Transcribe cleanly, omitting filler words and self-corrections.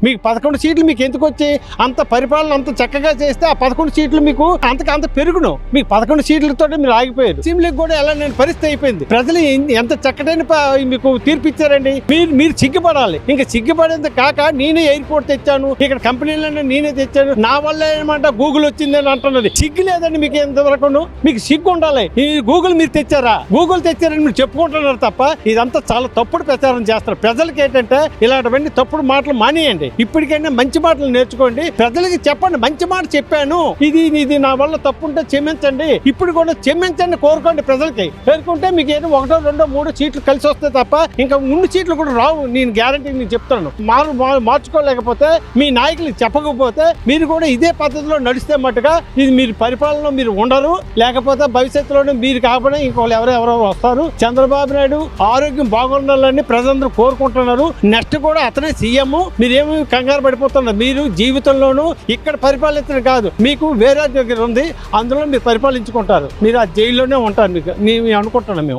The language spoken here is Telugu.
మీకు 11 సీట్లు మీకు ఎందుకు వచ్చి అంత పరిపాలన అంత చక్కగా చేస్తే ఆ 11 సీట్లు మీకు అంత పెరుగును. మీకు 11 సీట్లతో మీరు ఆగిపోయారు. అసెంబ్లీకి కూడా ఎలా నేను పరిస్థితి అయిపోయింది. ప్రజలు ఎంత చక్కటైన మీకు తీర్పు ఇచ్చారండి. మీరు సిగ్గుపడాలి. ఇంకా సిగ్గుపడేందుకు కాక నేనే ఎయిర్పోర్ట్ తెచ్చాను, ఇక్కడ కంపెనీలన్నీ నేనే తెచ్చాను, నా వల్ల ఏమంట గూగుల్ వచ్చిందని అంటున్నది. సిగ్గు లేదండి మీకు ఎంతవరకు. మీకు సిగ్గు ఉండాలి. ఈ గూగుల్ మీరు తెచ్చారా, గూగుల్ తెచ్చారని మీరు చెప్పుకుంటున్నారు తప్ప ఇదంతా చాలా తప్పుడు ప్రచారం చేస్తారు. ప్రజలకి ఏంటంటే ఇలాంటివన్నీ తప్పుడు మాటలు మానేయండి. ఇప్పటికైనా మంచి మాటలు నేర్చుకోండి. ప్రజలకి చెప్పండి, మంచి మాట చెప్పాను, ఇది నా వల్ల తప్పుంటే క్షమించండి. ఇప్పుడు కూడా క్షమించండి కోరుకోండి. ప్రజలకి పేర్కొంటే మీకు ఏదో 1, 2, 3 సీట్లు కలిసి వస్తే తప్ప ఇంకా 3 సీట్లు కూడా రావు. నేను గ్యారంటీ నేను చెప్తాను. మార్చుకోలేకపోతే మీ నాయకులకు చెప్పకపోతే మీరు కూడా ఇదే పద్ధతిలో నడిస్తే మట్టుగా ఇది మీరు పరిపాలనలో మీరు ఉండరు. లేకపోతే భవిష్యత్తులోనే మీరు కాకపోతే ఇంకోళ్ళు ఎవరెవరో వస్తారు. చంద్రబాబు నాయుడు ఆరోగ్యం బాగుండాలని ప్రజలందరూ కోరుకుంటున్నారు. నెక్స్ట్ కూడా అతనే సీఎం. మీరేమి కంగారు పడిపోతున్నారు. మీరు జీవితంలోనూ ఇక్కడ పరిపాలించడం కాదు, మీకు వేరే దగ్గర ఉంది, అందులో మీరు పరిపాలించుకుంటారు. మీరు ఆ జైల్లోనే ఉంటారు. మీకు మేము అనుకుంటున్నాం మేము.